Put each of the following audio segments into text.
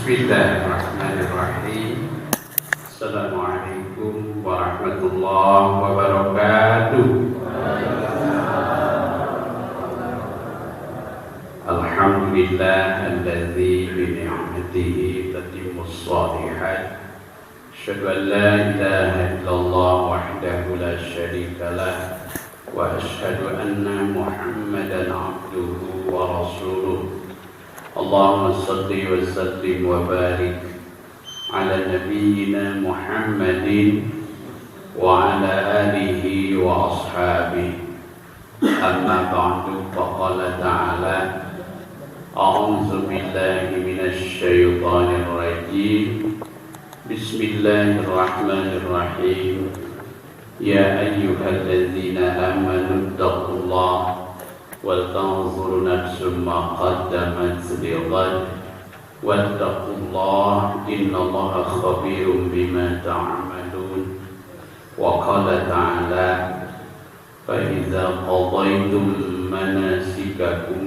Bismillahirrahmanirrahim. Assalamualaikum warahmatullahi wabarakatuh. Alhamdulillah alladzi bi ni'matihi tatimmus shalihat. Asyhadu an la ilaha illallah wahdahu la syarika lah wa asyhadu anna Muhammadan abduhu wa rasuluh. Allahumma salli wa sallim wa barik ala nabiyyina Muhammadin wa ala alihi wa ashabihi. Amma ba'du, faqala ta'ala a'udzu billahi minasy syaithanir rajim. Bismillahirrahmanirrahim. Ya ayyuhalladzina amanu taqullaha وَلْتَنْظُرْ نَفْسٌ مَا قَدَّمَتْ لِغَدٍ وَاتَّقُوا اللَّهَ إِنَّ اللَّهَ خَبِيرٌ بِمَا تَعْمَلُونَ. وَقَالَ تَعَالَى فَإِذَا قَضَيْتُم مَّنَاسِكَكُمْ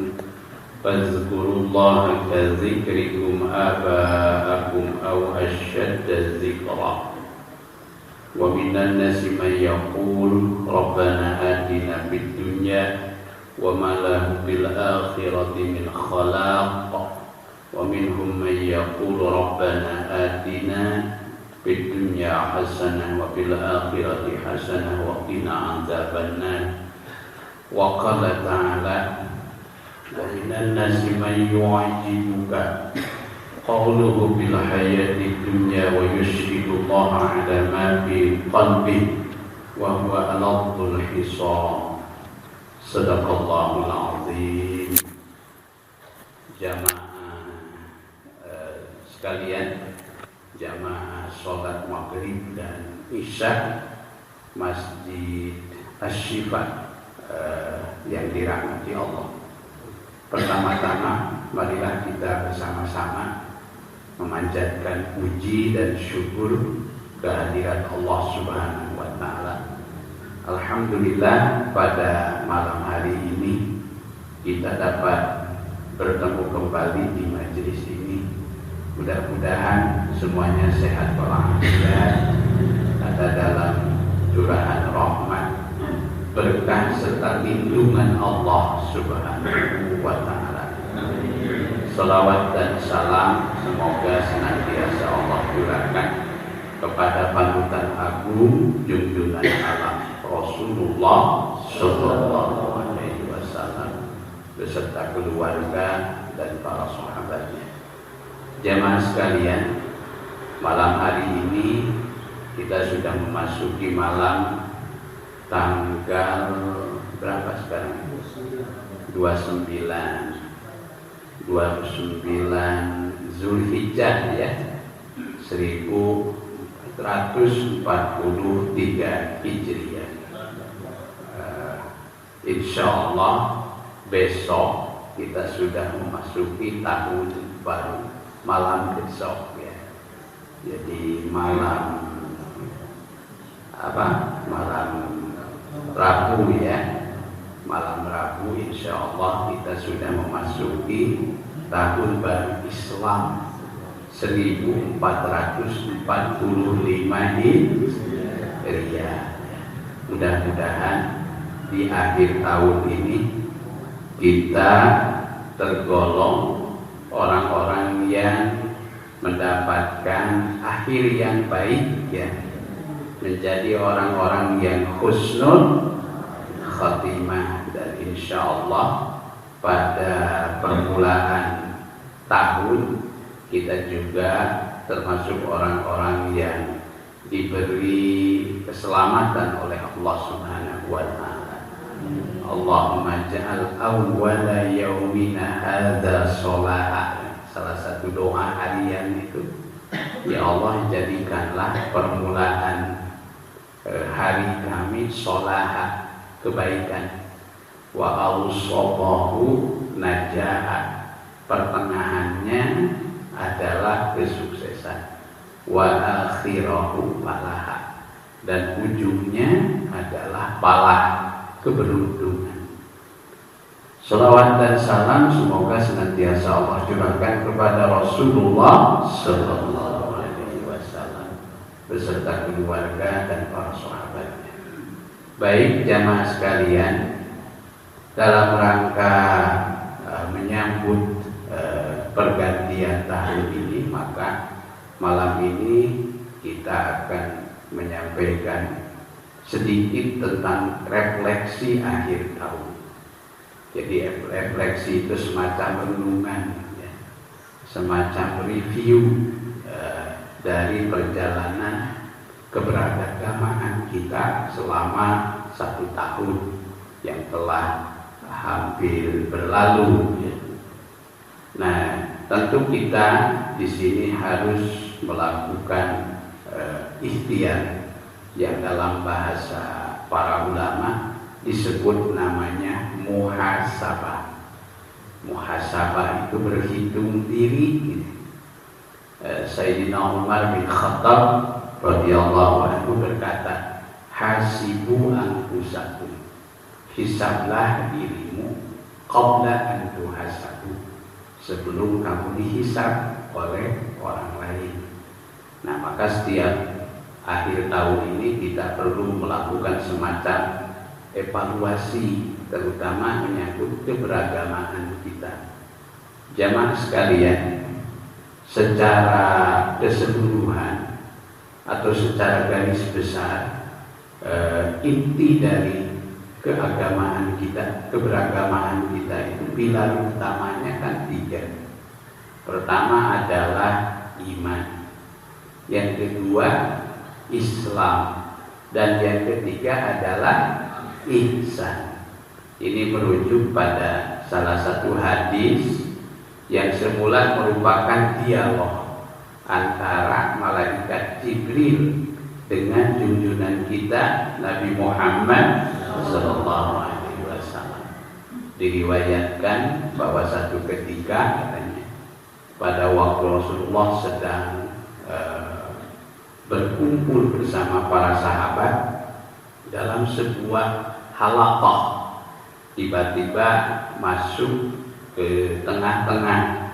فَاذْكُرُوا اللَّهَ كَذِكْرِكُمْ آبَاءَكُمْ أَوْ أَشَدَّ ذِكْرًا. وَمِنَ النَّاسِ مَن يَقُولُ رَبَّنَا آتِنَا فِي الدُّنْيَا وَمَا لَهُ فِي الْآخِرَةِ مِنْ خَلَاقٍ وَمِنْهُمْ مَنْ يَقُولُ رَبَّنَا آتِنَا فِي الدُّنْيَا حَسَنَةً وَفِي الْآخِرَةِ حَسَنَةً وَقِنَا عَذَابَ النَّارِ. وَقَالَ تَعَالَى وَمِنَ النَّاسِ مَنْ يُعْجِبُكَ قَوْلُهُ فِي الْحَيَاةِ الدُّنْيَا وَيُشْهِدُ اللَّهَ عَلَى مَا فِي قَلْبِهِ وَهُوَ أَلَدُّ الْخِصَامِ. Sadaqallahul azim. Jamaah sekalian, jamaah sholat maghrib dan isya Masjid Asy-Syifa yang dirahmati Allah. Pertama-tama marilah kita bersama-sama memanjatkan puji dan syukur kehadirat Allah Subhanahu wa taala. Alhamdulillah, pada malam hari ini kita dapat bertemu kembali di majelis ini. Mudah-mudahan semuanya sehat walafiat, ada dalam curahan rahmat, berkah serta lindungan Allah Subhanahu wa taala. Salawat dan salam semoga senantiasa Allah curahkan kepada panutan agung junjungan alam Rasulullah Sallallahu Alaihi Wasallam beserta keluarga dan para sahabatnya. Jamaah sekalian, malam hari ini kita sudah memasuki malam tanggal berapa sekarang? 29 Zulhijjah ya, 1443 Hijriah. Insyaallah besok kita sudah memasuki tahun baru, malam besok ya. Jadi malam Rabu ya. Malam Rabu insyaallah kita sudah memasuki tahun baru Islam 1445 Hijriah. Mudah-mudahan di akhir tahun ini kita tergolong orang-orang yang mendapatkan akhir yang baik ya, menjadi orang-orang yang husnul khatimah. Dan insyaallah pada permulaan tahun kita juga termasuk orang-orang yang diberi keselamatan oleh Allah Subhanahu wa taala. Allahumma ja'al awwala yaumina hadza sholaha. Salah satu doa harian itu, ya Allah jadikanlah permulaan hari kami sholaha, kebaikan, wa awsatahu najaha, pertengahannya adalah kesuksesan, wa akhirahu falaha, dan ujungnya adalah palah, keberuntungan. Salawat dan salam semoga senantiasa Allah curahkan kepada Rasulullah Sallallahu Alaihi Wasallam beserta keluarga dan para sahabatnya. Baik jamaah sekalian, dalam rangka menyambut pergantian tahun ini, maka malam ini kita akan menyampaikan sedikit tentang refleksi akhir tahun. Jadi refleksi itu semacam renungan, ya, semacam review dari perjalanan keberagamaan kita selama 1 tahun yang telah hampir berlalu. Ya. Nah, tentu kita di sini harus melakukan ikhtiar yang dalam bahasa para ulama disebut namanya muhasabah. Muhasabah itu berhitung diri. Sayyidina Umar bin Khattab radhiyallahu anhu berkata, hasibu anfusakum, hisablah dirimu qabla an tuhasabu, sebelum kamu dihisab oleh orang lain. Nah, maka setiap akhir tahun ini kita perlu melakukan semacam evaluasi, terutama menyangkut keberagamaan kita. Jamaah sekalian, secara keseluruhan atau secara garis besar, inti dari keagamaan kita, keberagamaan kita itu pilar utamanya kan 3. Pertama adalah iman, yang kedua Islam, dan yang ketiga adalah ihsan. Ini merujuk pada salah satu hadis yang semula merupakan dialog antara malaikat Jibril dengan junjungan kita Nabi Muhammad Sallallahu Alaihi Wasallam. Diriwayatkan bahwa satu ketika katanya pada waktu Rasulullah sedang berkumpul bersama para sahabat dalam sebuah halaqah, tiba-tiba masuk ke tengah-tengah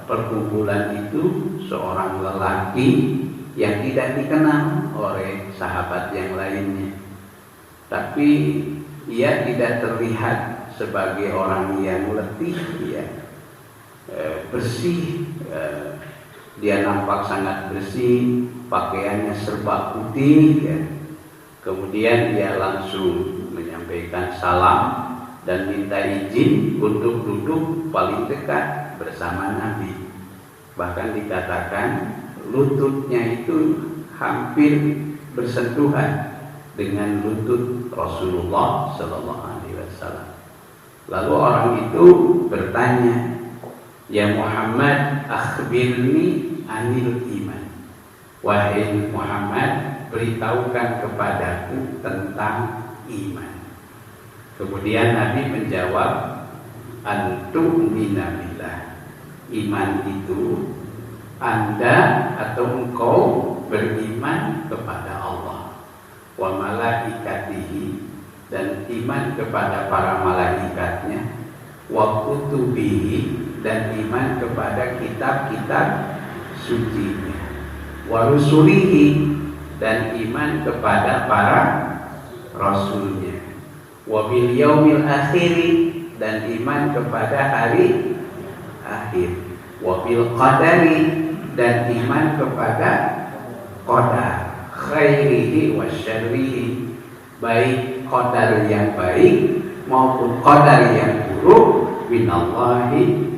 perkumpulan itu seorang lelaki yang tidak dikenal oleh sahabat yang lainnya, tapi ia tidak terlihat sebagai orang yang letih, ya, bersih, dia nampak sangat bersih, pakaiannya serba putih, ya. Kemudian dia langsung menyampaikan salam dan minta izin untuk duduk paling dekat bersama Nabi. Bahkan dikatakan lututnya itu hampir bersentuhan dengan lutut Rasulullah Sallallahu Alaihi Wasallam. Lalu orang itu bertanya, ya Muhammad, akhbirni anil iman. Wahai Muhammad, beritahukan kepadaku tentang iman. Kemudian Nabi menjawab, antu'mina billah. Iman itu Anda atau engkau beriman kepada Allah, wa malaikatihi, dan iman kepada para malaikatnya, wa kutubihi, dan iman kepada kitab-kitab sucinya, wa rusulihi, dan iman kepada para rasulnya, wa bil yaumil akhiri, dan iman kepada hari akhir, wa bil qadari, dan iman kepada qadar, khairihi wa syarrihi, baik qadar yang baik maupun qadar yang buruk, minallahi.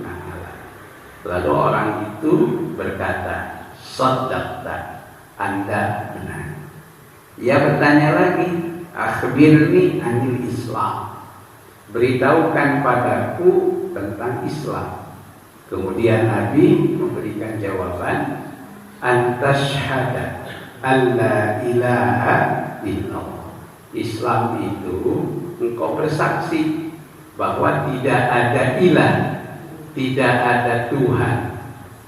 Lalu orang itu berkata, shadaqta, Anda benar. Ia bertanya lagi, akhbirni anil Islam, beritahukan padaku tentang Islam. Kemudian Nabi memberikan jawaban, antashhada alla ilaha illallah. Islam itu engkau bersaksi bahwa tidak ada ilah, tidak ada Tuhan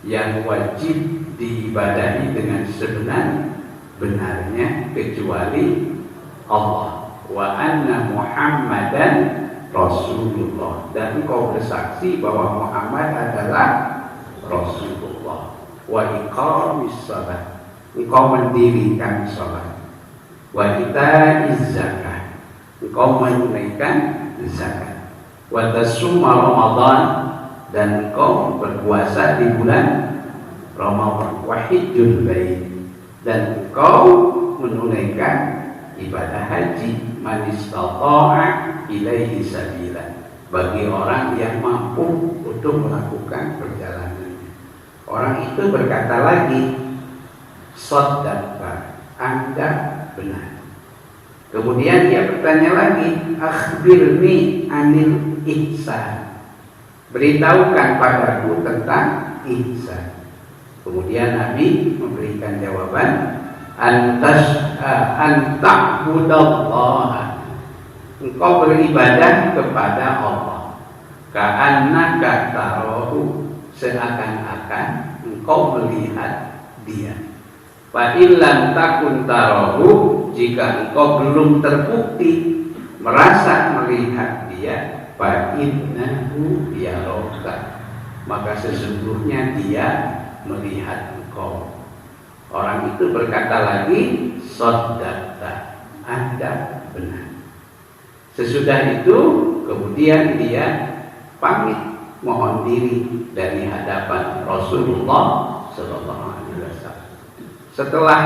yang wajib diibadahi dengan sebenar-benarnya kecuali Allah, wa anna Muhammadan Rasulullah, dan engkau bersaksi bahwa Muhammad adalah Rasulullah. Wa iqamis shalah, engkau mendirikan salat. Wa ita'iz zakah, engkau menunaikan zakat. Wa tasuma Ramadan, dan engkau berpuasa di bulan Ramadan. Wa hijjul bait, dan engkau menunaikan ibadah haji. Man istata'a ilaihi sabila, bagi orang yang mampu untuk melakukan perjalanan. Orang itu berkata lagi, shaddaqa, Anda benar. Kemudian dia bertanya lagi, akhbirni anil ihsan, beritahukan padaku tentang ihsan. Kemudian Nabi memberikan jawaban, anta'budallaha, engkau beribadah kepada Allah, ka'annaka tarahu, seakan-akan engkau melihat dia. Fa illam takun tarahu, jika engkau belum terbukti merasa melihat dia, fa innahu yaraka, maka sesungguhnya dia melihat engkau. Orang itu berkata lagi, shaddaqta, Anda benar. Sesudah itu kemudian dia pamit, mohon diri dari hadapan Rasulullah SAW. Setelah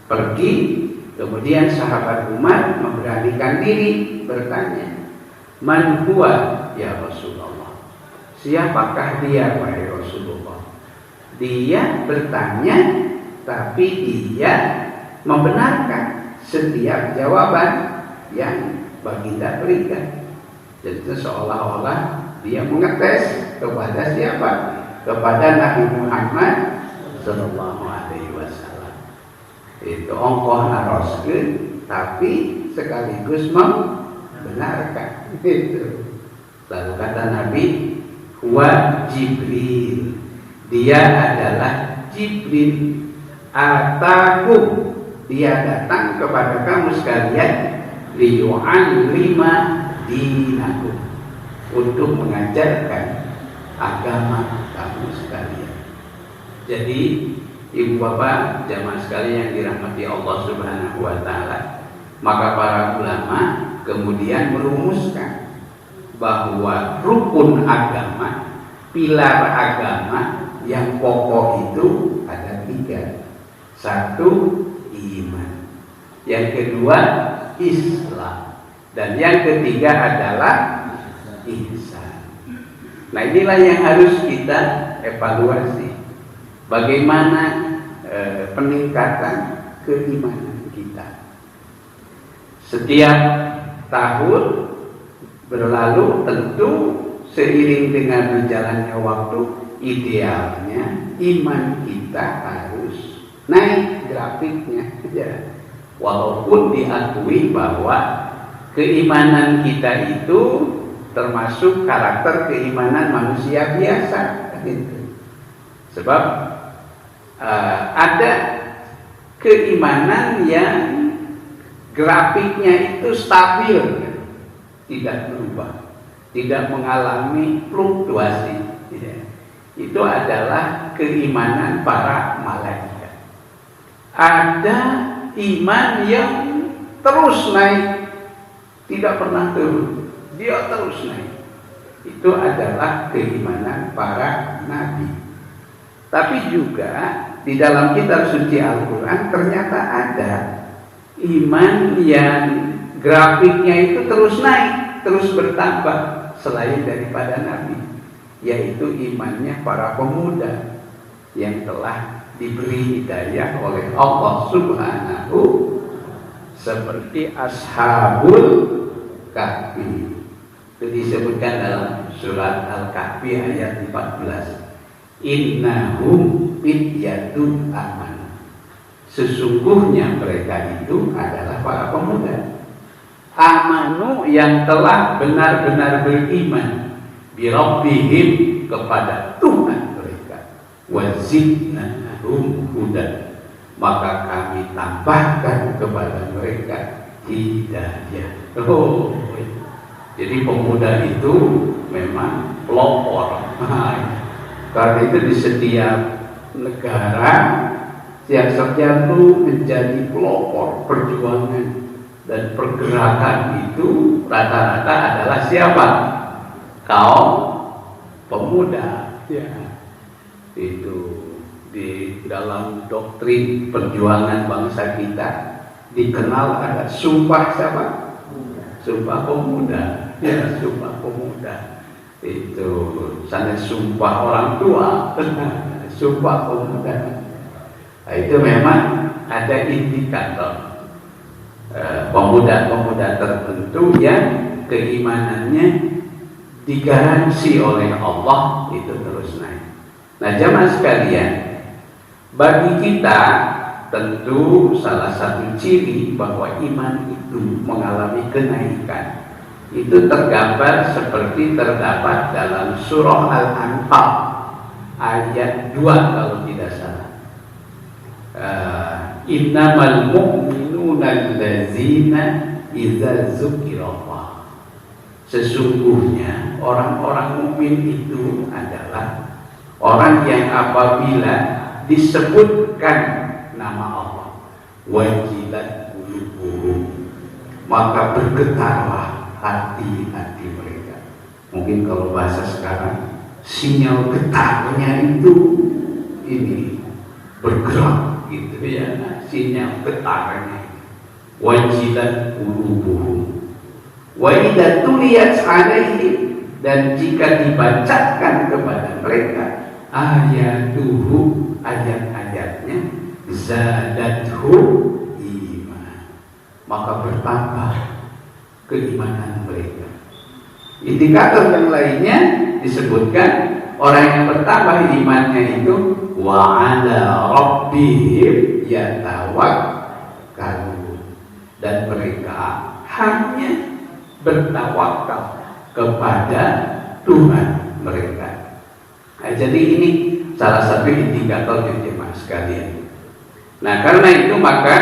pergi, kemudian sahabat Umar memberanikan diri bertanya, man huwa ya Rasulullah, siapakah dia wahai Rasulullah? Dia bertanya, tapi dia membenarkan setiap jawaban yang baginda berikan. Jadi seolah-olah dia mengetes kepada siapa? Kepada Nabi Muhammad Sallallahu Alaihi Wasallam. Itu ongkoh naroskeun, tapi sekaligus membenarkan. Itu. Lalu kata Nabi, huwa Jibril, dia adalah Jibril. Ataku, dia datang kepada kamu sekalian, liyu'allima dinakum, untuk mengajarkan agama kamu sekalian. Jadi ibu bapak jamaah sekalian yang dirahmati Allah Subhanahu wa taala, maka para ulama kemudian merumuskan bahwa rukun agama, pilar agama yang pokok itu ada 3. 1, iman. Yang kedua, Islam. Dan yang ketiga adalah ihsan. Nah, inilah yang harus kita evaluasi. Bagaimana peningkatan keimanan kita. Setiap tahun berlalu, tentu seiring dengan berjalannya waktu, idealnya iman kita harus naik grafiknya ya. Walaupun diakui bahwa keimanan kita itu termasuk karakter keimanan manusia biasa gitu. Sebab ada keimanan yang grafiknya itu stabil, tidak berubah, tidak mengalami fluktuasi ya. Itu adalah keimanan para malaikat. Ada iman yang terus naik, tidak pernah turun, dia terus naik. Itu adalah keimanan para nabi. Tapi juga di dalam kitab suci Al-Quran ternyata ada iman yang grafiknya itu terus naik, terus bertambah selain daripada nabi, yaitu imannya para pemuda yang telah diberi hidayah oleh Allah Subhanahu, seperti Ashabul Kahfi. Itu disebutkan dalam surat Al-Kahfi ayat 14. Innahum fityatun aman, sesungguhnya mereka itu adalah para pemuda amanu, yang telah benar-benar beriman, bi rabbihim, kepada Tuhan mereka, wa zidnahum hudan, maka kami tambahkan kepada mereka hidayah. Jadi pemuda itu memang pelopor. Karena itu di setiap negara setiap sarjana itu menjadi pelopor perjuangan dan pergerakan itu rata-rata adalah siapa? Kaum pemuda. Ya. Itu di dalam doktrin perjuangan bangsa kita dikenal ada sumpah siapa? Sumpah pemuda. Ya, sumpah pemuda. Itu sana sumpah orang tua, sumpah pemuda. Nah, itu memang ada indikator pemuda-pemuda tertentu yang keimanannya digaransi oleh Allah itu terus naik. Nah, jamaah sekalian, bagi kita tentu salah satu ciri bahwa iman itu mengalami kenaikan itu tergambar seperti terdapat dalam surah Al-Anfal ayat 2 kalau tidak salah. Innamal mu'minuna allazina idza dzukirallah. Sesungguhnya orang-orang mukmin itu adalah orang yang apabila disebutkan nama Allah wajilat qulubuhum, maka bergetarlah hati-hati mereka. Mungkin kalau bahasa sekarang sinyal getarnya itu ini bergerak gitu ya, sinyal getarnya. Wajilat qulubuhum wa idza tuliyat 'alaihim, dan jika dibacakan kepada mereka ayatuhu, ayat-ayatnya, zadatuhu iman, maka bertambah keimanan mereka. Indikator yang lainnya disebutkan orang yang bertambah imannya itu wa 'ala rabbihim yatawakkalun, dan mereka hanya bertawakal kepada Tuhan mereka. Nah, jadi ini salah satu indikator yang jemaah sekalian. Nah, karena itu maka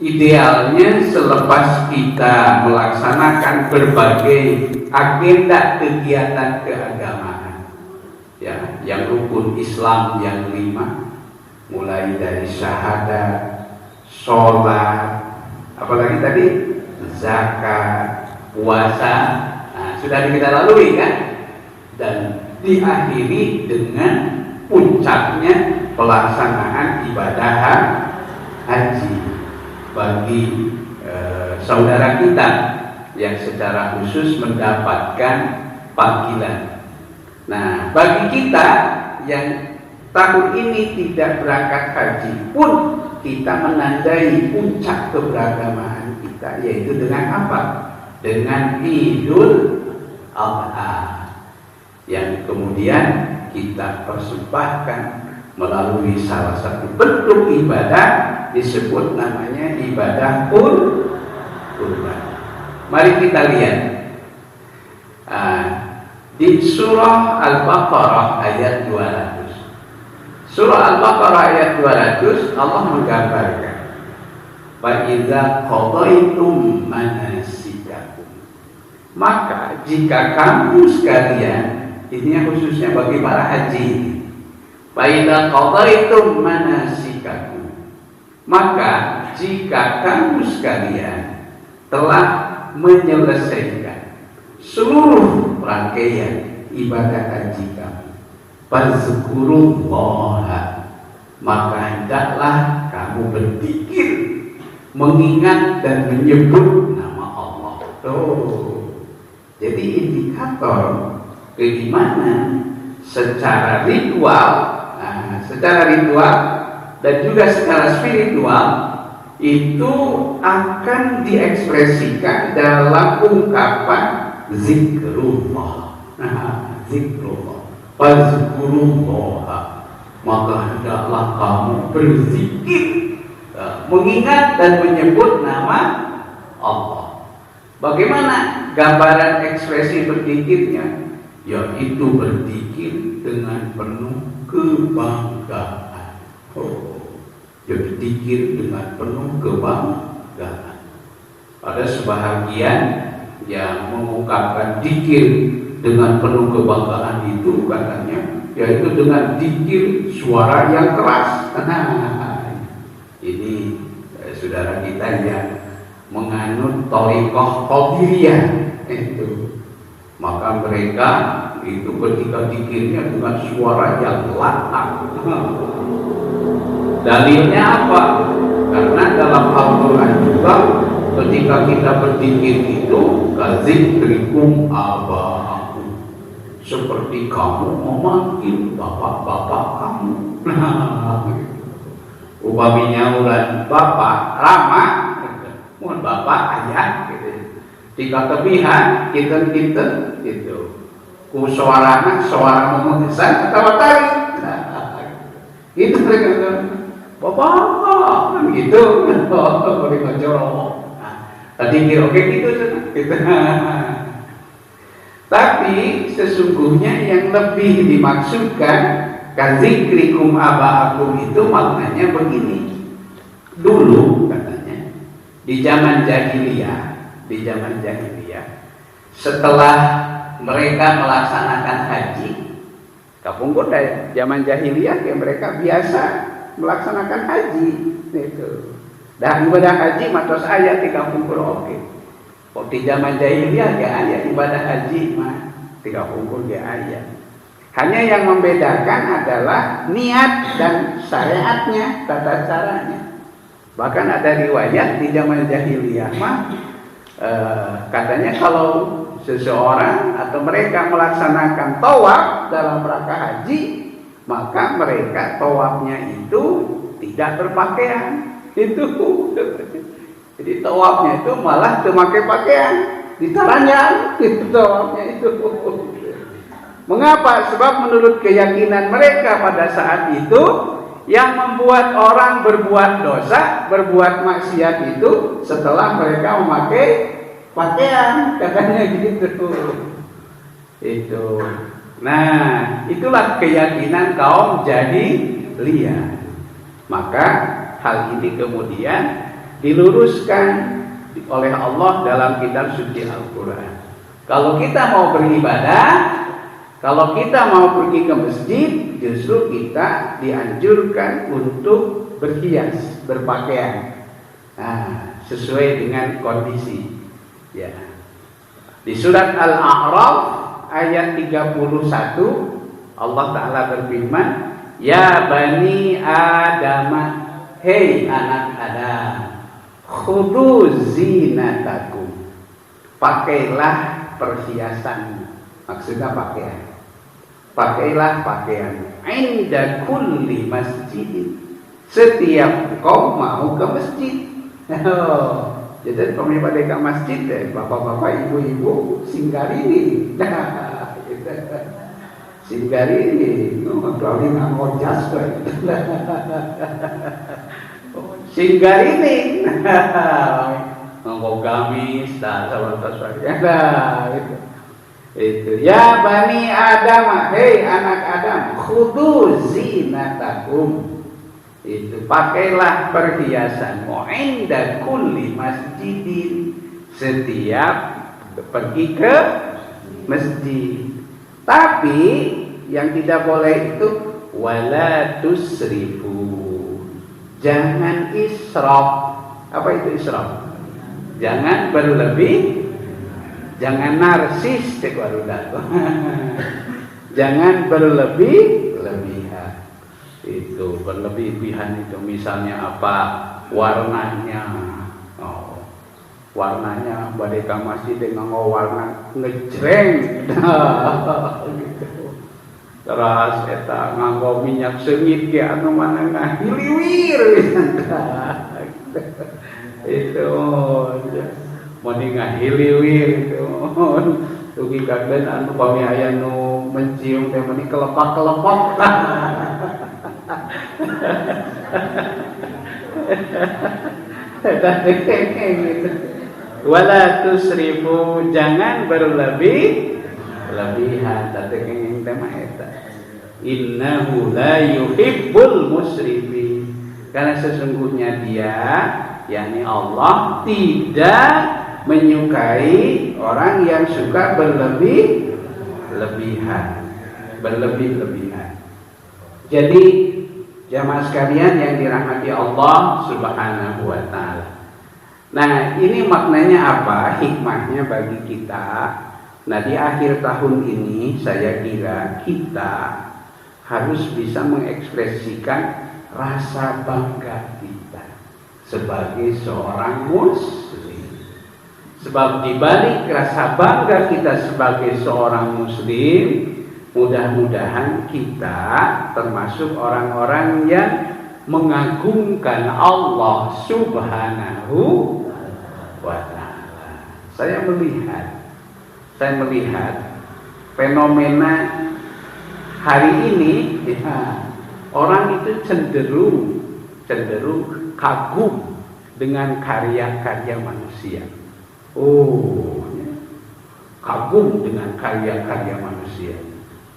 idealnya selepas kita melaksanakan berbagai agenda kegiatan keagamaan, ya, yang rukun Islam yang 5, mulai dari syahadat, sholat, apalagi tadi zakat, puasa, nah, sudah kita lalui kan, dan diakhiri dengan puncaknya pelaksanaan ibadah haji bagi saudara kita yang secara khusus mendapatkan panggilan. Nah, bagi kita yang tahun ini tidak berangkat haji pun kita menandai puncak keberagamaan kita, yaitu dengan apa? Dengan Idul Adha yang kemudian kita persembahkan melalui salah satu bentuk ibadah disebut namanya ibadah kurban. Mari kita lihat di surah Al-Baqarah ayat 200. Surah Al-Baqarah ayat 200 Allah menggambarkan fa idza qadaitum manasikakum, maka jika kamu sekalian, ini khususnya bagi para haji, fa idza qadaitum manasikakum, maka jika kamu sekalian telah menyelesaikan seluruh rangkaian ibadah haji kamu, fazkurullaha, maka hendaklah kamu berzikir, mengingat dan menyebut nama Allah. Jadi indikator keimanan secara ritual, dan juga secara spiritual itu akan diekspresikan dalam ungkapan zikrullah. Zikrullah, fazkurullah, maka hendaklah kamu berzikir, mengingat dan menyebut nama Allah. Bagaimana gambaran ekspresi berzikirnya? Yaitu berzikir dengan penuh kebanggaan. Berzikir dengan penuh kebanggaan. Pada sebahagian yang mengungkapkan dzikir dengan penuh kebanggaan itu katanya, yaitu dengan dzikir suara yang keras. Ini saudara kita yang menganut thariqah qadiriyah itu, maka mereka itu ketika dzikirnya dengan suara yang lantang. Dalilnya apa? Karena dalam Al-Quran juga ketika kita berzikir itu kazikrikum aba'akum, seperti kamu memanggil bapak-bapak kamu. Upaminya ulah bapak Rama, mohon bapak ayah gitu. Jika kebihan kita gitu. Ku suara memutusan atau tarik. Itu mereka bapak kan gitu. Mereka jorok. Tadi kira oke gitu. Tapi sesungguhnya yang lebih dimaksudkan kazikrikum aba'akum itu maknanya begini. Dulu katanya di zaman jahiliyah setelah mereka melaksanakan haji, kapung kota zaman jahiliyah ya mereka biasa melaksanakan haji itu. Dan ibadah haji matos ayat di kampung oke. Kok di zaman jahiliyah ya ayat ibadah haji mah di kampung ya ayat. Hanya yang membedakan adalah niat dan syariatnya, tata caranya. Bahkan ada riwayat di zaman jahiliyah mah katanya kalau seseorang atau mereka melaksanakan tawaf dalam rangka haji, maka mereka tawafnya itu tidak berpakaian. Itu jadi tawafnya itu malah memakai pakaian, ditaranjang itu tawafnya itu. Mengapa? Sebab menurut keyakinan mereka pada saat itu yang membuat orang berbuat dosa, berbuat maksiat itu setelah mereka memakai pakaian, katanya gitu. Itu. Nah, itulah keyakinan kaum jahiliyah. Maka hal ini kemudian diluruskan oleh Allah dalam kitab suci Al-Quran. Kalau kita mau beribadah, kalau kita mau pergi ke masjid, justru kita dianjurkan untuk berhias, berpakaian, sesuai dengan kondisi. Ya. Di surat Al-A'raf ayat 31 Allah Ta'ala berfirman, ya bani Adam, hei anak Adam, khudu zinatakum, pakailah perhiasan, maksudnya pakaian. Pakailah pakaian inda kulli masjid, setiap kau mau ke masjid. Jadi kalau pada ke masjid deh, bapak-bapak, ibu-ibu singgarini. Singgarini, kalau nggak mau jas singgarini, nganggo gamis, sahabat-sahabat, itu. Itu ya bani Adam, hei anak Adam, khudu zinatakum, itu pakailah perhiasanmu inda kulli masjidin, setiap pergi ke masjid. Tapi yang tidak boleh itu wala tusrifu, jangan israf. Apa itu israf? Jangan berlebih. Jangan narsis, jangan berlebih-lebihan. Itu berlebih-lebihan itu misalnya apa? Warnanya. Warnanya badeka masih dengan warna ngejreng. Gitu. Terus eta nganggo minyak sengit ge anu mana ngahiliwir. Itu mending ngahiliwir itu. Tugi kaden anu pami aya nu mencium teh mending kelepak-kelepok. Wala tusrifu, jangan berlebih-lebihan. Tadi kenging tema eta. Innahu la yuhibbul musrifin. Karena sesungguhnya dia, yakni Allah, tidak menyukai orang yang suka berlebih-lebihan. Jadi jamaah sekalian yang dirahmati Allah Subhanahu wa taala. Nah, ini maknanya apa? Hikmahnya bagi kita. Nah, di akhir tahun ini saya kira kita harus bisa mengekspresikan rasa bangga kita sebagai seorang muslim. Sebab di balik rasa bangga kita sebagai seorang muslim, mudah-mudahan kita termasuk orang-orang yang mengagungkan Allah Subhanahu wa ta'ala. Saya melihat fenomena hari ini, ya, orang itu cenderung kagum dengan karya-karya manusia. Kagum dengan karya-karya manusia.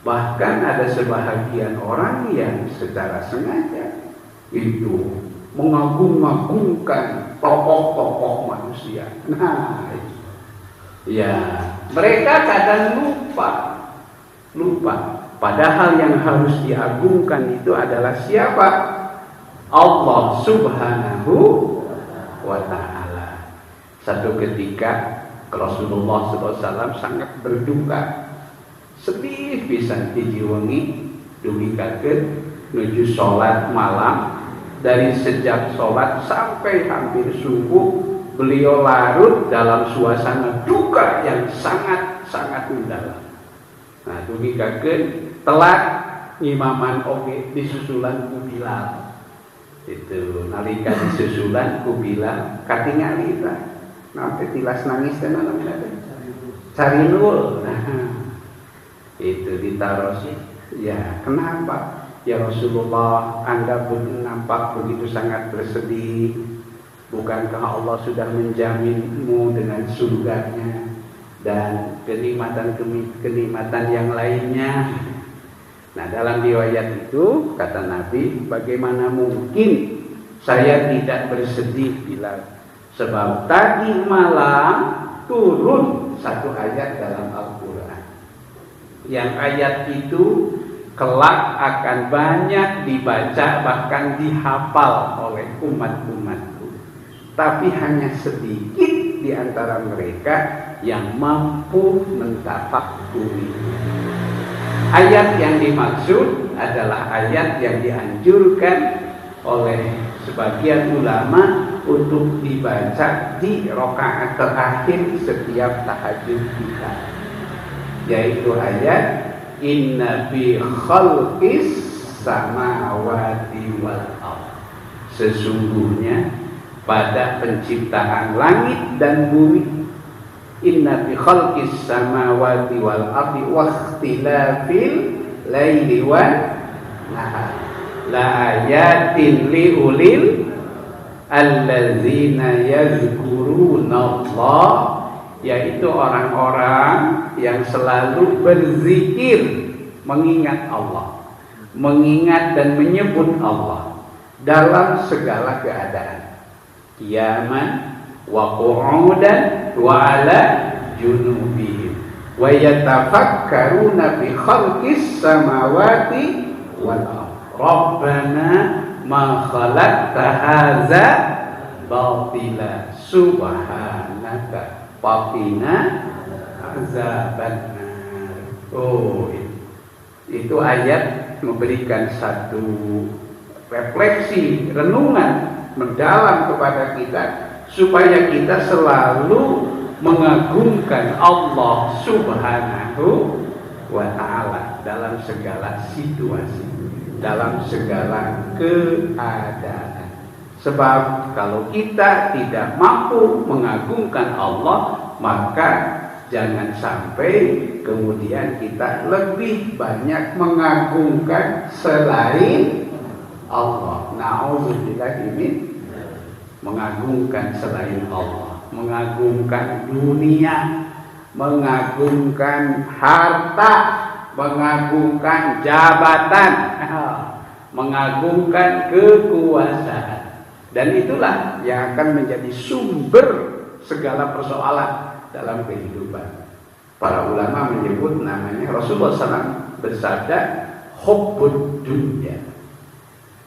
Bahkan ada sebahagian orang yang secara sengaja itu mengagum-agungkan tokoh-tokoh manusia. Nah, ya, mereka kadang lupa. Padahal yang harus diagungkan itu adalah siapa? Allah Subhanahu wa ta'ala. Satu ketika Rasulullah SAW sangat berduka, sedih pisan hiji wengi dumikakeun menuju sholat malam. Dari sejak sholat sampai hampir subuh, beliau larut dalam suasana duka yang sangat mendalam. Nah, dumikakeun telat ngimaman oge disusulan ku Bilal. Itu nalika disusulan ku Bilal katingali tah. Nampe tilas nangis teh namanya Carinul. Nah, itu ditaruh sih. Ya, kenapa? Ya Rasulullah, Anda nampak begitu sangat bersedih. Bukankah Allah sudah menjaminmu dengan surganya dan kenikmatan yang lainnya? Nah, dalam riwayat itu kata Nabi, bagaimana mungkin saya tidak bersedih bila sebab tadi malam turun satu ayat dalam Al-Quran. Yang ayat itu kelak akan banyak dibaca bahkan dihafal oleh umat-umatku. Tapi hanya sedikit di antara mereka yang mampu mentafakuri. Ayat yang dimaksud adalah ayat yang dianjurkan oleh sebagian ulama untuk dibaca di rakaat terakhir setiap tahajud kita, yaitu ayat Inna fi khalqis samawati wal ardh. Sesungguhnya pada penciptaan langit dan bumi, Inna fi khalqis samawati wal ardh wa ikhtilafil laili wan nahar la ayatin li ulil allazina yazkuruna Allah, yaitu orang-orang yang selalu berzikir, mengingat Allah, mengingat dan menyebut Allah dalam segala keadaan, qiyaman wa qu'udan wa ala junubihim wa yatafakkaruna fi khalqis samawati wal ardh rabbana ma khalaqta hadza batila subhanaka faqina azabannar. Itu ayat memberikan satu refleksi, renungan mendalam kepada kita supaya kita selalu mengagungkan Allah Subhanahu wa ta'ala dalam segala situasi, dalam segala keadaan. Sebab kalau kita tidak mampu mengagungkan Allah, maka jangan sampai kemudian kita lebih banyak mengagungkan selain Allah. Na'udzubillah, ini mengagungkan selain Allah, mengagungkan dunia, mengagungkan harta, mengagungkan jabatan, mengagungkan kekuasaan. Dan itulah yang akan menjadi sumber segala persoalan dalam kehidupan. Para ulama menyebut namanya Rasulullah SAW bersabda, hubbud dunya,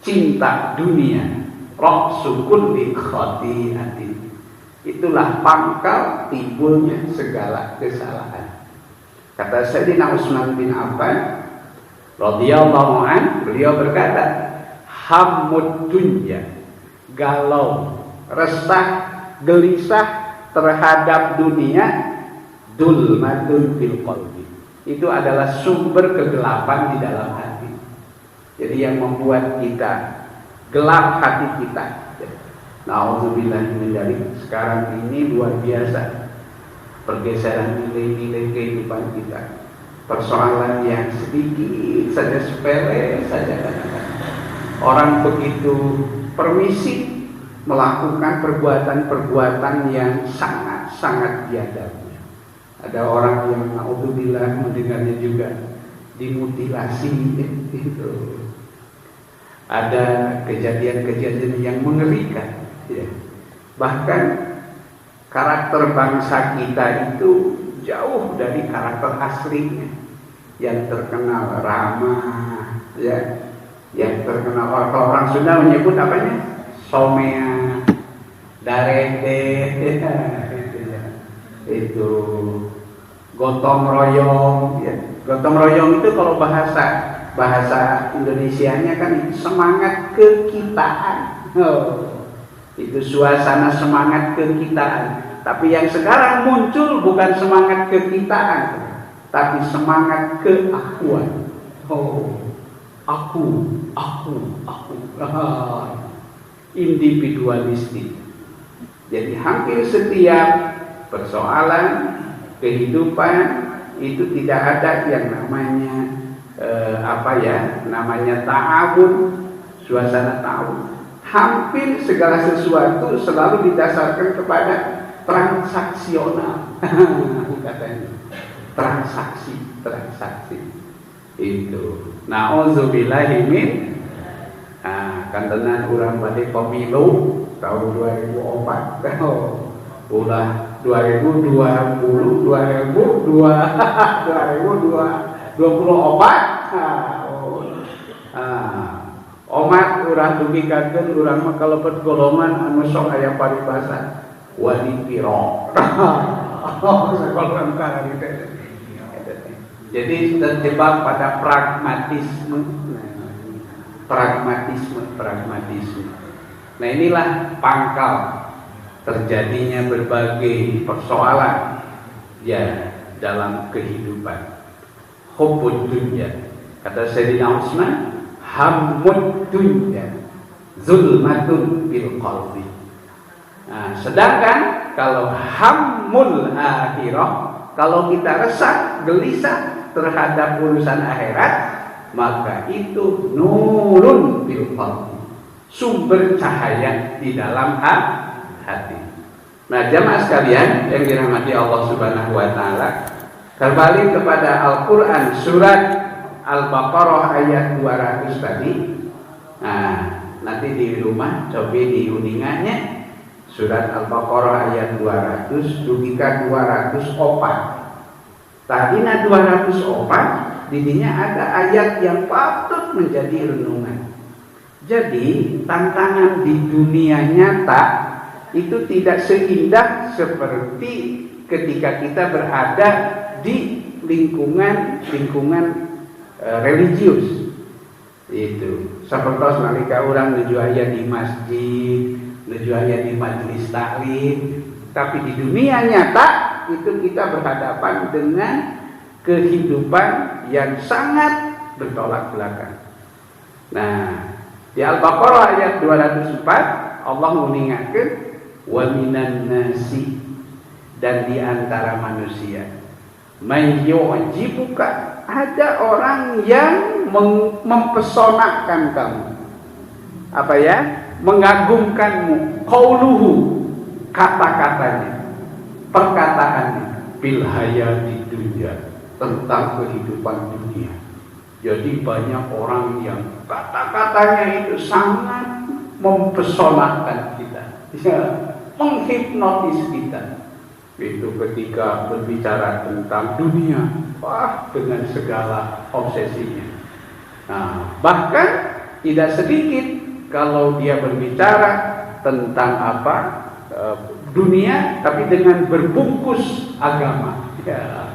cinta dunia, ra'su kulli khati'atin, itulah pangkal timbulnya segala kesalahan. Kata Sayyidina Utsman bin Affan radhiyallahu an, beliau berkata, hammud dunya, galau, resah, gelisah terhadap dunia, dulmatun fil qalbi, itu adalah sumber kegelapan di dalam hati. Jadi yang membuat kita gelap hati kita. Nauzubillah min dzalik. Sekarang ini luar biasa pergeseran nilai-nilai kehidupan kita. Persoalan yang sedikit saja, sepele saja, orang begitu permisi melakukan perbuatan-perbuatan yang sangat-sangat biadab. Ada orang yang naudzubillah mendengarnya juga dimutilasi itu. Ada kejadian-kejadian yang mengerikan, ya. Bahkan karakter bangsa kita itu jauh dari karakter aslinya. Yang terkenal ramah, ya. Yang terkenal orang Sunda menyebut apanya? Somea, darete, itu gotong royong, ya. Gotong royong itu kalau bahasa Indonesianya kan semangat kekitaan. Itu suasana semangat kekitaan. Tapi yang sekarang muncul bukan semangat kekitaan, tapi semangat keakuan. Aku. Individualistik. Jadi hampir setiap persoalan kehidupan itu tidak ada yang namanya namanya ta'awun, suasana ta'awun. Hampir segala sesuatu selalu didasarkan kepada transaksional. Katanya transaksi itu. Nauzubillahi min kantenan urang bade pemilu tahun 2004. Ulah 2024 omat urang dugikakeun urang mah kalebet golongan anu sok aya paribasa wali piro. Jadi terjebak pada pragmatisme. Nah inilah pangkal terjadinya berbagai persoalan ya dalam kehidupan. Hubbud dunya, kata Sayyidina Utsman, hammud dunya zulmatun bil qalbi. Nah, sedangkan kalau hammul akhirah, kalau kita resah, gelisah terhadap urusan akhirat, maka itu nurun bil qalbi, sumber cahaya di dalam hati. Nah, jamaah sekalian yang dirahmati Allah Subhanahu wa taala, kembali kepada Al-Qur'an surat Al-Baqarah ayat 200 tadi. Nah, nanti di rumah coba diuningannya surat Al-Baqarah ayat 200 dugikan 204. Tadina 204 didinya ada ayat yang patut menjadi renungan. Jadi tantangan di dunia nyata itu tidak seindah seperti ketika kita berada di lingkungan religius. Itu sapertos nalika urang nuju aya di masjid, nuju aya di majelis taklim, tapi di dunia nyata itu kita berhadapan dengan kehidupan yang sangat bertolak belakang. Nah, di Al-Baqarah ayat 204 Allah mengingatkan wa minan nasi, dan di antara manusia may yu'jibuka, ada orang yang mempesonakan kamu, apa ya, mengagumkanmu, qauluhu, kata-katanya, perkataannya, bil hayati dunya, tentang kehidupan dunia. Jadi banyak orang yang kata-katanya itu sangat mempesonakan kita, ya, menghipnotis kita. Itu ketika berbicara tentang dunia, wah, dengan segala obsesinya. Nah, bahkan tidak sedikit kalau dia berbicara tentang dunia, tapi dengan berbungkus agama. Ya.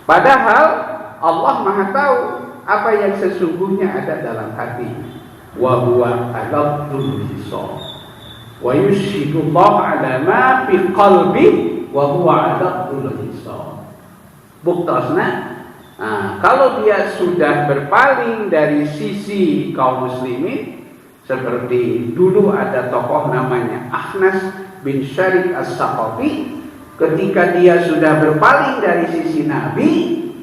Padahal Allah Maha tahu apa yang sesungguhnya ada dalam hati. Wa huwa aladul hisab. Wa yushhidullah ala ma fi qalbi wa huwa aladul hisab. Buktosna, kalau dia sudah berpaling dari sisi kaum muslimin, seperti dulu ada tokoh namanya Akhnas bin Syarif As-Saqafi, ketika dia sudah berpaling dari sisi Nabi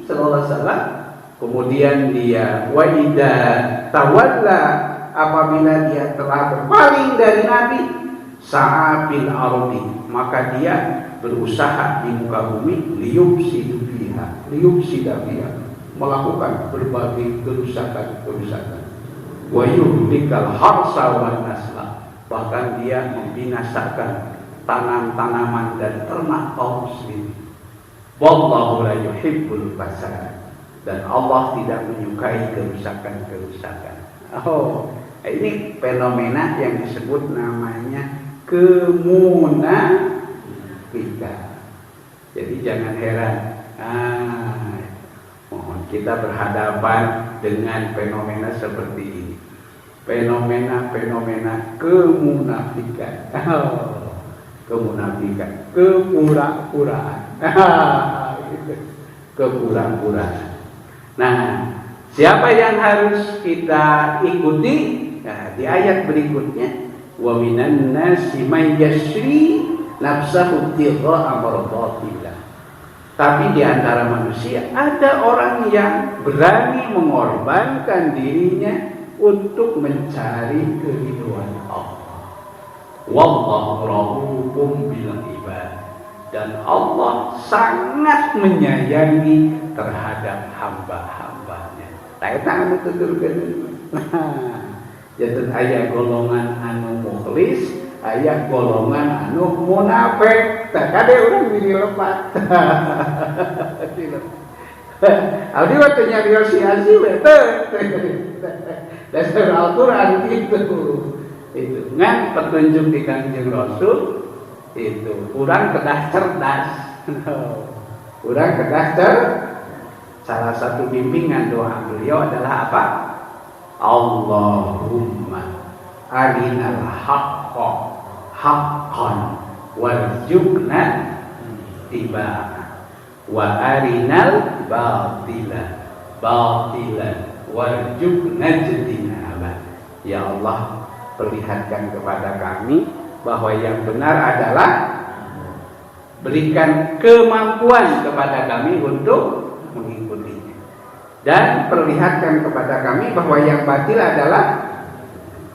sallallahu alaihi wasallam, kemudian dia waida tawalla, apabila dia telah berpaling dari Nabi, sa'abil ardi, maka dia berusaha di muka bumi liyufsida fiha, melakukan berbagai kerusakan, wa yuhlikal harsa wan nasla, bahkan dia membinasakan tanam-tanaman dan ternak kaum muslimin. Wallahu la yuhibbul fasad, dan Allah tidak menyukai kerusakan. Oh, ini fenomena yang disebut namanya kemunafikan. Jadi jangan heran, mohon kita berhadapan dengan fenomena seperti ini, fenomena kemunafikan. Kemunafikan, kepura-puraan. Kepura-puraan. Nah, siapa yang harus kita ikuti? Nah, di ayat berikutnya, wa minan nasi may yashri nafsahu tigha'a mardatillah. Tapi di antara manusia ada orang yang berani mengorbankan dirinya untuk mencari keridhaan Allah. Wallahu rahufum bil ibad, dan Allah sangat menyayangi terhadap hamba-hambanya. Taeta anu tuturkeun. Jadi aya golongan anu mukhlis, aya golongan anu munafik. Tah kade urang di lepat. Abdi waktu nyari si we teh. Dasar Al-Qur'an itu ngan petunjuk di Kanjeng Rasul itu urang kedah cerdas. Urang kedah salah satu bimbingan doa beliau adalah apa? Allahumma arinal haqqa haqqan warzuqna ittiba'ah wa arinal batila batilan warzuqna ijtinabah. Ya Allah, perlihatkan kepada kami bahwa yang benar adalah, berikan kemampuan kepada kami untuk mengikutinya, dan perlihatkan kepada kami bahwa yang batil adalah,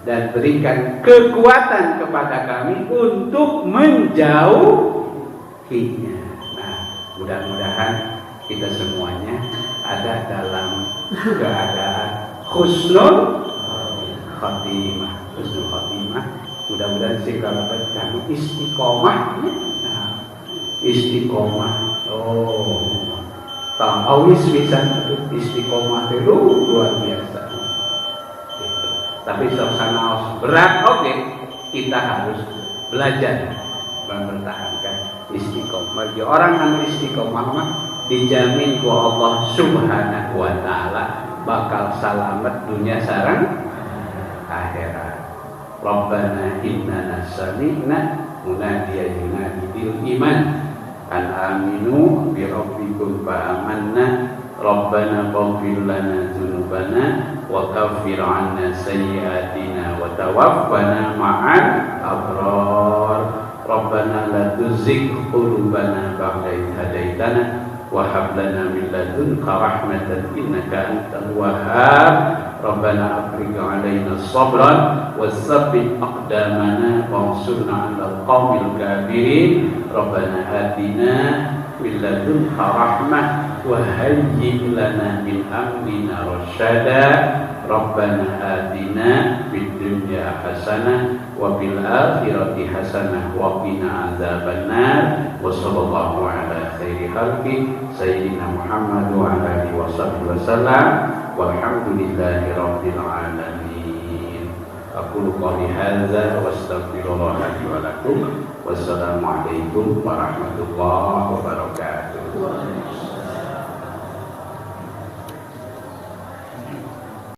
dan berikan kekuatan kepada kami untuk menjauhinya. Nah, mudah-mudahan kita semuanya ada dalam keadaan husnul khatimah. Mudah-mudahan segala berkah istiqomah. Istiqomah. Oh, awis bisa istiqomah itu luar biasa. Tapi suasana berat, oke, kita harus belajar mempertahankan istiqomah. Bagi orang yang istiqomah mah dijamin ku Allah Subhanahu wa taala bakal selamat dunia sareng akhirat. Rabbana innana sami'na munadiyan yunadi bil iman an aminu bi rabbikum fa amanna Rabbana faghfir lana dzunubana wa kaffir 'anna sayyi'atina wa tawaffana ma'al abrar. Rabbana la tuzigh qulubana ba'da idh hadaitana wa hab lana min ladunka rahmatan innaka antal wahhab. Rabbana afrigh 'alaina sabran wasabbit aqdamana wansurna 'alal qaumil kafirin. Rabbana atina min ladunka rahmah wa hayyi' lana min amrina rasyada rabbana atina fid dunya hasanah wa fil akhirati hasanah wa qina adzabannar wa sallallahu ala khairi khalqi sayyidina Muhammad wa ala alihi wasallam walhamdulillahi rabbil alamin. Aqulu qouli hadza wa astaghfirullah li wa lakum. Wassalamu alaikum warahmatullahi wabarakatuh.